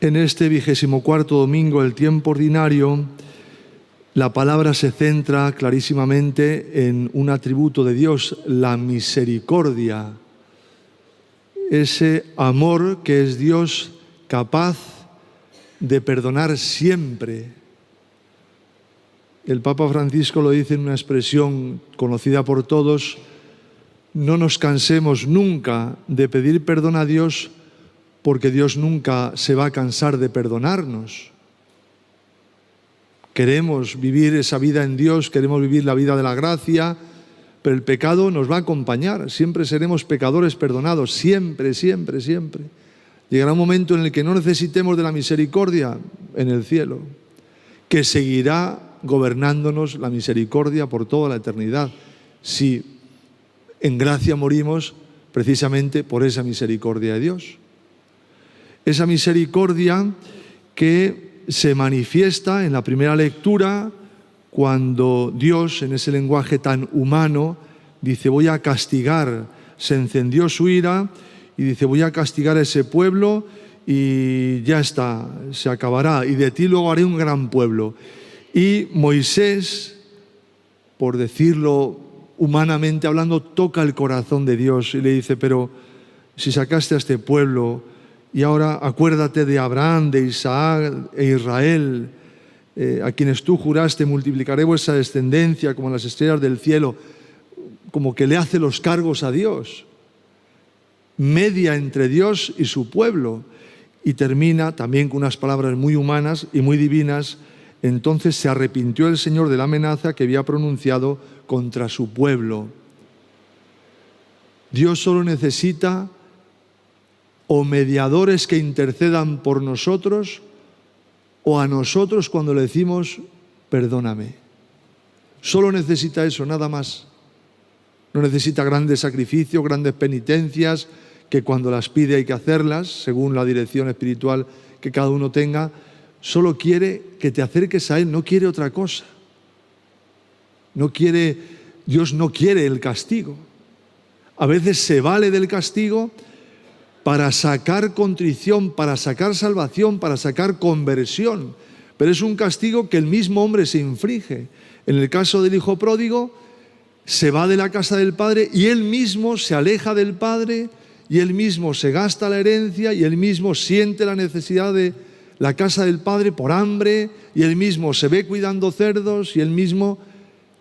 En este 24º domingo del tiempo ordinario, la palabra se centra clarísimamente en un atributo de Dios, la misericordia. Ese amor que es Dios capaz de perdonar siempre. El Papa Francisco lo dice en una expresión conocida por todos: no nos cansemos nunca de pedir perdón a Dios, porque Dios nunca se va a cansar de perdonarnos. Queremos vivir esa vida en Dios, queremos vivir la vida de la gracia, pero el pecado nos va a acompañar. Siempre seremos pecadores perdonados, siempre, siempre, siempre. Llegará un momento en el que no necesitemos de la misericordia en el cielo, que seguirá gobernándonos la misericordia por toda la eternidad, si en gracia morimos precisamente por esa misericordia de Dios. Esa misericordia que se manifiesta en la primera lectura cuando Dios, en ese lenguaje tan humano, dice: voy a castigar, se encendió su ira y dice: voy a castigar a ese pueblo y ya está, se acabará, y de ti luego haré un gran pueblo. Y Moisés, por decirlo humanamente hablando, toca el corazón de Dios y le dice: pero si sacaste a este pueblo, y ahora acuérdate de Abraham, de Isaac e Israel, a quienes tú juraste: multiplicaré vuestra descendencia como las estrellas del cielo. Como que le hace los cargos a Dios, media entre Dios y su pueblo, y termina también con unas palabras muy humanas y muy divinas. Entonces se arrepintió el Señor de la amenaza que había pronunciado contra su pueblo. Dios solo necesita o mediadores que intercedan por nosotros, o a nosotros cuando le decimos: perdóname. Solo necesita eso, nada más. No necesita grandes sacrificios, grandes penitencias, que cuando las pide hay que hacerlas, según la dirección espiritual que cada uno tenga. Solo quiere que te acerques a Él, no quiere otra cosa. Dios no quiere el castigo. A veces se vale del castigo para sacar contrición, para sacar salvación, para sacar conversión. Pero es un castigo que el mismo hombre se inflige. En el caso del hijo pródigo, se va de la casa del padre y él mismo se aleja del padre, y él mismo se gasta la herencia, y él mismo siente la necesidad de la casa del padre por hambre, y él mismo se ve cuidando cerdos, y él mismo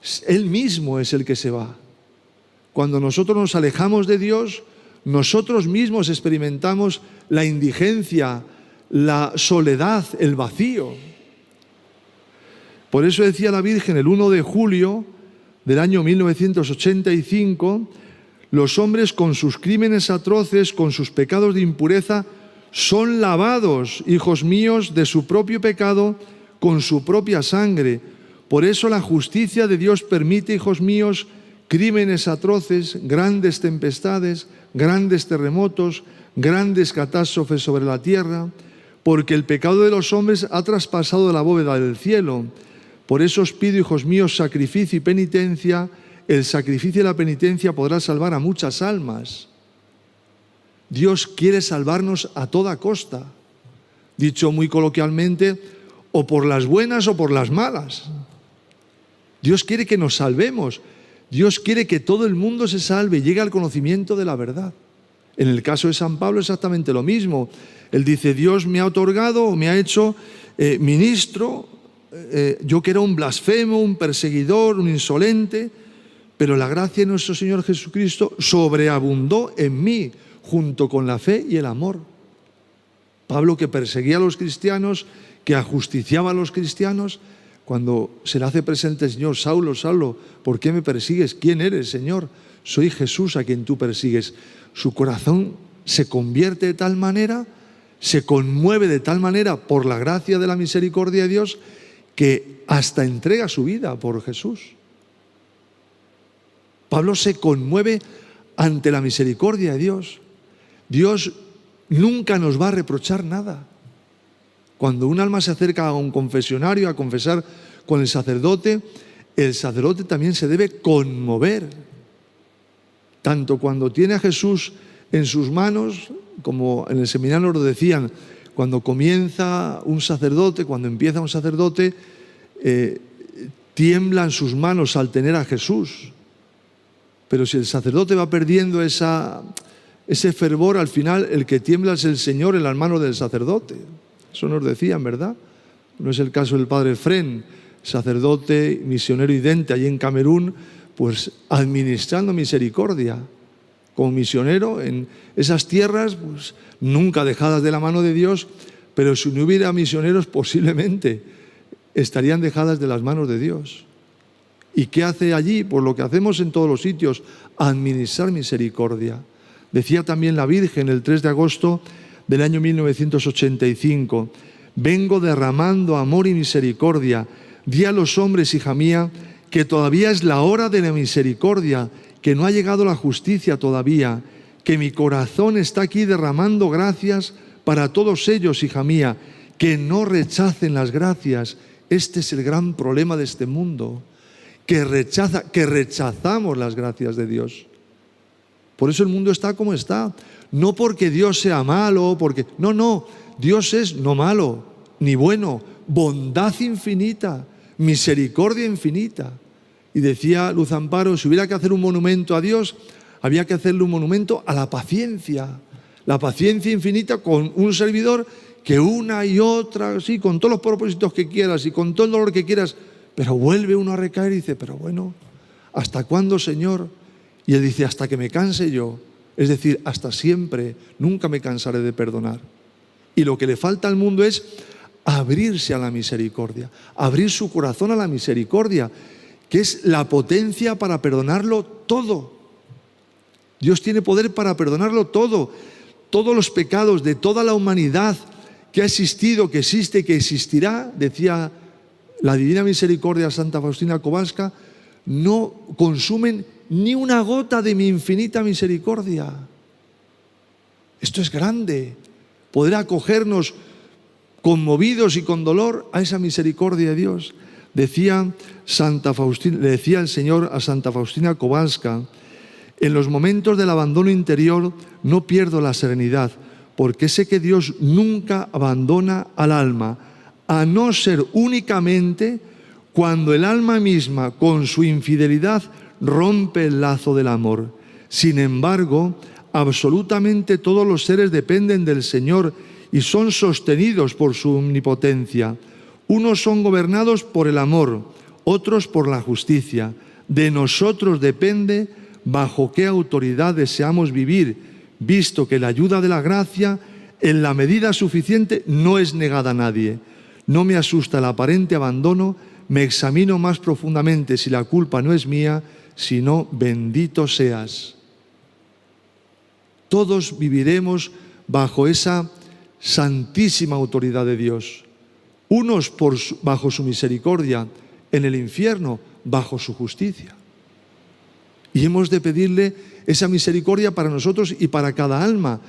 es el que se va. Cuando nosotros nos alejamos de Dios, nosotros mismos experimentamos la indigencia, la soledad, el vacío. Por eso decía la Virgen el 1 de julio del año 1985: los hombres con sus crímenes atroces, con sus pecados de impureza, son lavados, hijos míos, de su propio pecado con su propia sangre. Por eso la justicia de Dios permite, hijos míos, crímenes atroces, grandes tempestades, grandes terremotos, grandes catástrofes sobre la tierra, porque el pecado de los hombres ha traspasado la bóveda del cielo. Por eso os pido, hijos míos, sacrificio y penitencia. El sacrificio y la penitencia podrá salvar a muchas almas. Dios quiere salvarnos a toda costa. Dicho muy coloquialmente, o por las buenas o por las malas. Dios quiere que nos salvemos. Dios quiere que todo el mundo se salve y llegue al conocimiento de la verdad. En el caso de San Pablo exactamente lo mismo. Él dice: Dios me ha otorgado o me ha hecho ministro, yo que era un blasfemo, un perseguidor, un insolente, pero la gracia de nuestro Señor Jesucristo sobreabundó en mí, junto con la fe y el amor. Pablo, que perseguía a los cristianos, que ajusticiaba a los cristianos, cuando se le hace presente el Señor: Saulo, Saulo, ¿por qué me persigues? ¿Quién eres, Señor? Soy Jesús a quien tú persigues. Su corazón se convierte de tal manera, se conmueve de tal manera por la gracia de la misericordia de Dios, que hasta entrega su vida por Jesús. Pablo se conmueve ante la misericordia de Dios. Dios nunca nos va a reprochar nada. Cuando un alma se acerca a un confesionario a confesar con el sacerdote también se debe conmover. Tanto cuando tiene a Jesús en sus manos, como en el seminario lo decían, cuando comienza un sacerdote, cuando empieza un sacerdote, tiemblan sus manos al tener a Jesús. Pero si el sacerdote va perdiendo ese fervor, al final el que tiembla es el Señor en las manos del sacerdote. Eso nos decían, ¿verdad? No es el caso del padre Fren, sacerdote, misionero idente allí en Camerún, pues administrando misericordia como misionero en esas tierras, pues nunca dejadas de la mano de Dios, pero si no hubiera misioneros posiblemente estarían dejadas de las manos de Dios. ¿Y qué hace allí? Pues lo que hacemos en todos los sitios, administrar misericordia. Decía también la Virgen el 3 de agosto del año 1985, vengo derramando amor y misericordia, di a los hombres, hija mía, que todavía es la hora de la misericordia, que no ha llegado la justicia todavía, que mi corazón está aquí derramando gracias para todos ellos, hija mía, que no rechacen las gracias. Este es el gran problema de este mundo, que rechazamos las gracias de Dios. Por eso el mundo está como está. No porque Dios sea malo, no, Dios es no malo, ni bueno, bondad infinita, misericordia infinita. Y decía Luz Amparo, si hubiera que hacer un monumento a Dios, había que hacerle un monumento a la paciencia infinita con un servidor que una y otra, sí, con todos los propósitos que quieras y con todo el dolor que quieras, pero vuelve uno a recaer y dice, pero bueno, ¿hasta cuándo, Señor? Y Él dice, hasta que me canse yo. Es decir, hasta siempre, nunca me cansaré de perdonar. Y lo que le falta al mundo es abrirse a la misericordia, abrir su corazón a la misericordia, que es la potencia para perdonarlo todo. Dios tiene poder para perdonarlo todo. Todos los pecados de toda la humanidad que ha existido, que existe y que existirá, decía la Divina Misericordia Santa Faustina Kowalska, no consumen ni una gota de mi infinita misericordia. Esto es grande, poder acogernos conmovidos y con dolor a esa misericordia de Dios. Decía le decía el Señor a Santa Faustina Kowalska, en los momentos del abandono interior no pierdo la serenidad, porque sé que Dios nunca abandona al alma, a no ser únicamente cuando el alma misma con su infidelidad rompe el lazo del amor. Sin embargo, absolutamente todos los seres dependen del Señor y son sostenidos por su omnipotencia. Unos son gobernados por el amor, otros por la justicia. De nosotros depende bajo qué autoridad deseamos vivir, visto que la ayuda de la gracia, en la medida suficiente, no es negada a nadie. No me asusta el aparente abandono, me examino más profundamente si la culpa no es mía, sino bendito seas. Todos viviremos bajo esa santísima autoridad de Dios. Unos bajo su misericordia, en el infierno bajo su justicia. Y hemos de pedirle esa misericordia para nosotros y para cada alma,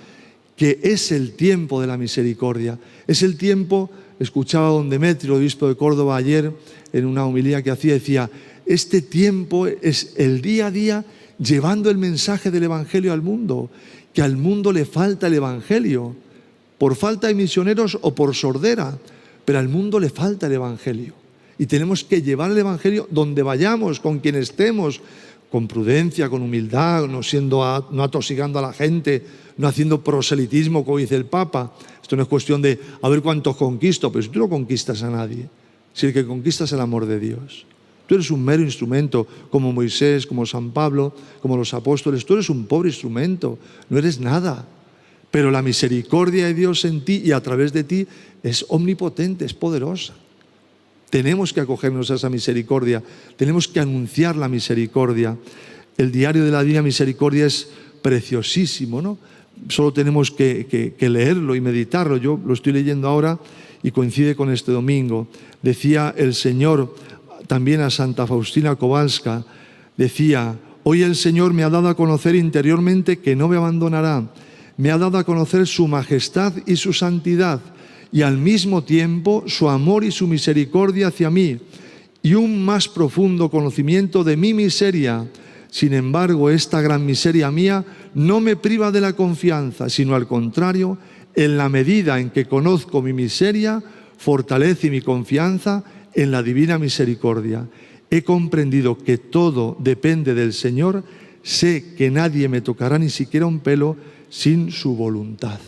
que es el tiempo de la misericordia. Es el tiempo, escuchaba a don Demetrio, obispo de Córdoba, ayer en una homilía que hacía, decía, este tiempo es el día a día llevando el mensaje del Evangelio al mundo, que al mundo le falta el Evangelio, por falta de misioneros o por sordera, pero al mundo le falta el Evangelio. Y tenemos que llevar el Evangelio donde vayamos, con quien estemos, con prudencia, con humildad, no atosigando a la gente, no haciendo proselitismo, como dice el Papa. Esto no es cuestión de a ver cuántos conquisto, pero si tú no conquistas a nadie, si el que conquista es el amor de Dios. Tú eres un mero instrumento, como Moisés, como San Pablo, como los apóstoles. Tú eres un pobre instrumento, no eres nada. Pero la misericordia de Dios en ti y a través de ti es omnipotente, es poderosa. Tenemos que acogernos a esa misericordia, tenemos que anunciar la misericordia. El diario de la Divina Misericordia es preciosísimo, ¿no? Solo tenemos que leerlo y meditarlo. Yo lo estoy leyendo ahora y coincide con este domingo. Decía el Señor también a Santa Faustina Kowalska, decía, hoy el Señor me ha dado a conocer interiormente que no me abandonará, me ha dado a conocer su majestad y su santidad, y al mismo tiempo su amor y su misericordia hacia mí, y un más profundo conocimiento de mi miseria. Sin embargo, esta gran miseria mía no me priva de la confianza, sino al contrario, En la medida en que conozco mi miseria, fortalece mi confianza en la divina misericordia. He comprendido que todo depende del Señor. Sé que nadie me tocará ni siquiera un pelo sin su voluntad.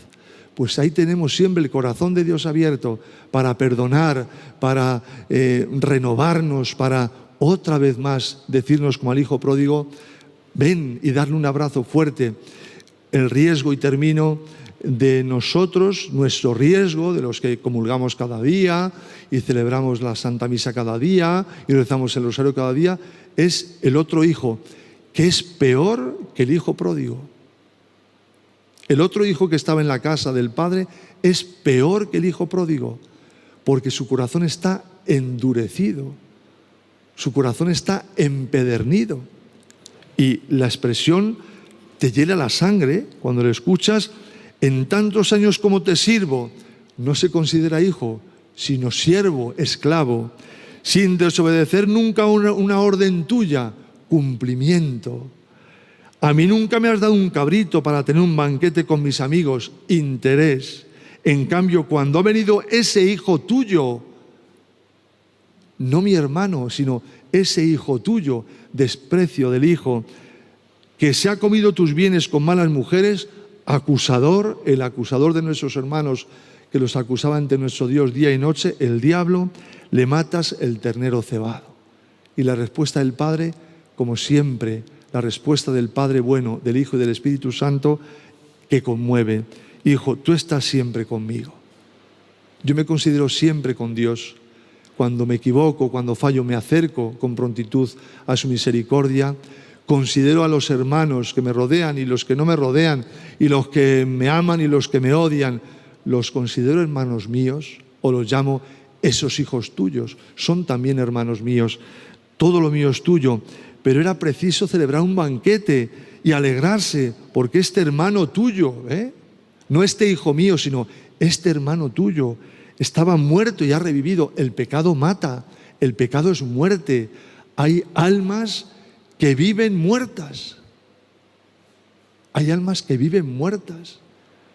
Pues ahí tenemos siempre el corazón de Dios abierto para perdonar, para renovarnos, para otra vez más decirnos como al hijo pródigo, ven, y darle un abrazo fuerte. El riesgo, y termino, de nosotros, nuestro riesgo, de los que comulgamos cada día y celebramos la Santa Misa cada día y rezamos el rosario cada día, es el otro hijo, que es peor que el hijo pródigo. El otro hijo que estaba en la casa del padre es peor que el hijo pródigo, porque su corazón está endurecido, su corazón está empedernido. Y la expresión te hiela la sangre cuando le escuchas: en tantos años como te sirvo, no se considera hijo, sino siervo, esclavo, sin desobedecer nunca una orden tuya, cumplimiento. A mí nunca me has dado un cabrito para tener un banquete con mis amigos, interés. En cambio, cuando ha venido ese hijo tuyo, no mi hermano, sino ese hijo tuyo, desprecio del hijo, que se ha comido tus bienes con malas mujeres, acusador, el acusador de nuestros hermanos, que los acusaba ante nuestro Dios día y noche, el diablo, le matas el ternero cebado. Y la respuesta del Padre, como siempre, la respuesta del Padre bueno, del Hijo y del Espíritu Santo, que conmueve: hijo, tú estás siempre conmigo. Yo me considero siempre con Dios. Cuando me equivoco, cuando fallo, me acerco con prontitud a su misericordia. Considero a los hermanos que me rodean y los que no me rodean, y los que me aman y los que me odian, los considero hermanos míos, o los llamo esos hijos tuyos. Son también hermanos míos. Todo lo mío es tuyo. Pero era preciso celebrar un banquete y alegrarse, porque este hermano tuyo, no este hijo mío, sino este hermano tuyo, estaba muerto y ha revivido. El pecado mata, el pecado es muerte. Hay almas que viven muertas. Hay almas que viven muertas.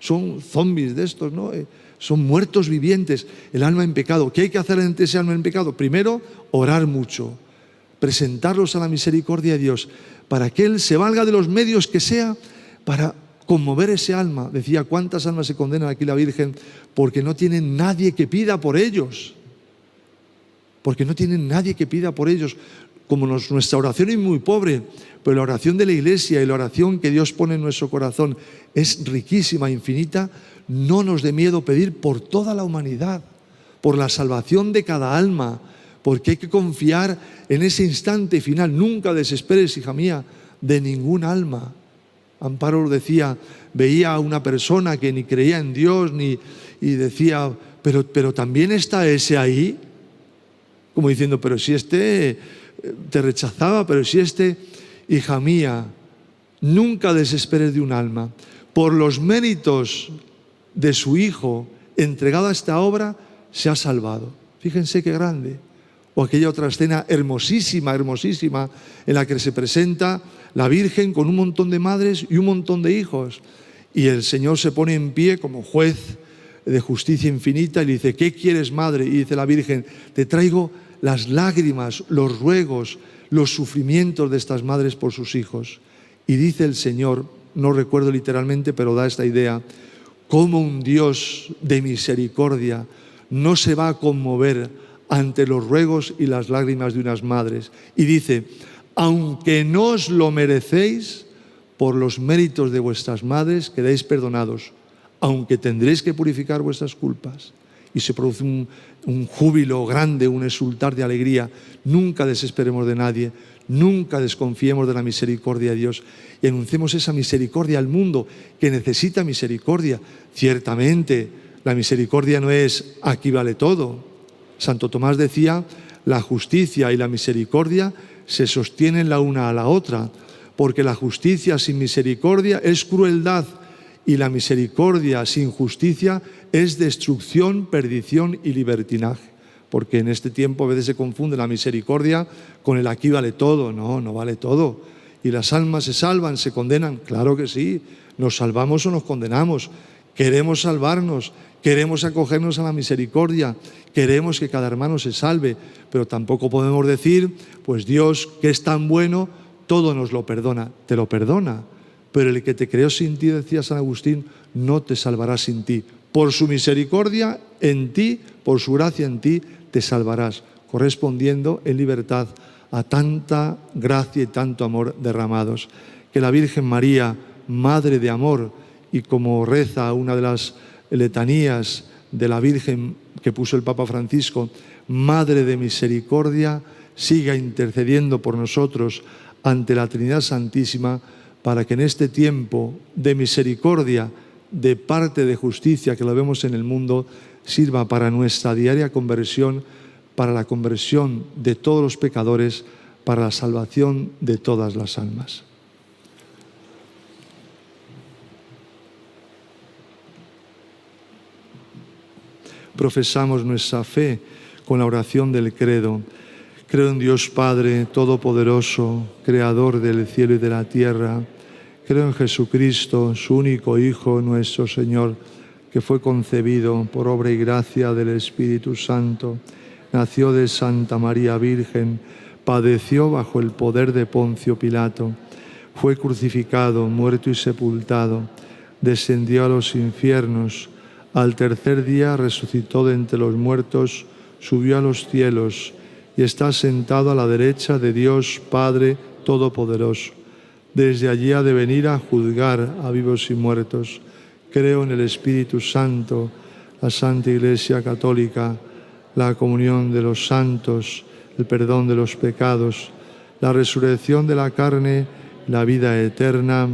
Son zombies de estos, ¿no? Son muertos vivientes. El alma en pecado. ¿Qué hay que hacer ante ese alma en pecado? Primero, orar mucho. Presentarlos a la misericordia de Dios, para que Él se valga de los medios que sea para conmover ese alma. Decía, ¿cuántas almas se condenan aquí la Virgen? Porque no tienen nadie que pida por ellos. Porque no tienen nadie que pida por ellos. Como nuestra oración es muy pobre, pero la oración de la Iglesia y la oración que Dios pone en nuestro corazón es riquísima, infinita, no nos dé miedo pedir por toda la humanidad, por la salvación de cada alma, porque hay que confiar en ese instante final. Nunca desesperes, hija mía, de ningún alma. Amparo decía, veía a una persona que ni creía en Dios, y decía, pero también está ese ahí, como diciendo, pero si este te rechazaba, pero si este, hija mía, nunca desesperes de un alma. Por los méritos de su Hijo, entregado a esta obra, se ha salvado. Fíjense qué grande. O aquella otra escena hermosísima, hermosísima, en la que se presenta la Virgen con un montón de madres y un montón de hijos. Y el Señor se pone en pie como juez de justicia infinita y le dice, ¿qué quieres, madre? Y dice la Virgen, te traigo las lágrimas, los ruegos, los sufrimientos de estas madres por sus hijos. Y dice el Señor, no recuerdo literalmente, pero da esta idea, cómo un Dios de misericordia no se va a conmover ante los ruegos y las lágrimas de unas madres. Y dice, aunque no os lo merecéis, por los méritos de vuestras madres quedáis perdonados, aunque tendréis que purificar vuestras culpas. Y se produce un júbilo grande, un exultar de alegría. Nunca desesperemos de nadie, nunca desconfiemos de la misericordia de Dios y anunciemos esa misericordia al mundo que necesita misericordia. Ciertamente, la misericordia no es aquí vale todo. Santo Tomás decía, la justicia y la misericordia se sostienen la una a la otra, porque la justicia sin misericordia es crueldad y la misericordia sin justicia es destrucción, perdición y libertinaje. Porque en este tiempo a veces se confunde la misericordia con el aquí vale todo. No, no vale todo. ¿Y las almas se salvan, se condenan? Claro que sí. Nos salvamos o nos condenamos. queremos salvarnos, queremos acogernos a la misericordia, queremos que cada hermano se salve, pero tampoco podemos decir, pues Dios, que es tan bueno, todo nos lo perdona. Te lo perdona, pero el que te creó sin ti, decía San Agustín, no te salvará sin ti. Por su misericordia en ti, por su gracia en ti, te salvarás, correspondiendo en libertad a tanta gracia y tanto amor derramados. Que la Virgen María, Madre de Amor, y como reza una de las letanías de la Virgen que puso el Papa Francisco, Madre de Misericordia, siga intercediendo por nosotros ante la Trinidad Santísima, para que en este tiempo de misericordia, de parte de justicia que lo vemos en el mundo, sirva para nuestra diaria conversión, para la conversión de todos los pecadores, para la salvación de todas las almas. Profesamos nuestra fe con la oración del credo. Creo en Dios Padre Todopoderoso, Creador del cielo y de la tierra. Creo en Jesucristo, su único Hijo, nuestro Señor, que fue concebido por obra y gracia del Espíritu Santo. Nació de Santa María Virgen, padeció bajo el poder de Poncio Pilato. Fue crucificado, muerto y sepultado. Descendió a los infiernos. Al tercer día resucitó de entre los muertos, subió a los cielos y está sentado a la derecha de Dios Padre Todopoderoso. Desde allí ha de venir a juzgar a vivos y muertos. Creo en el Espíritu Santo, la Santa Iglesia Católica, la comunión de los santos, el perdón de los pecados, la resurrección de la carne, la vida eterna.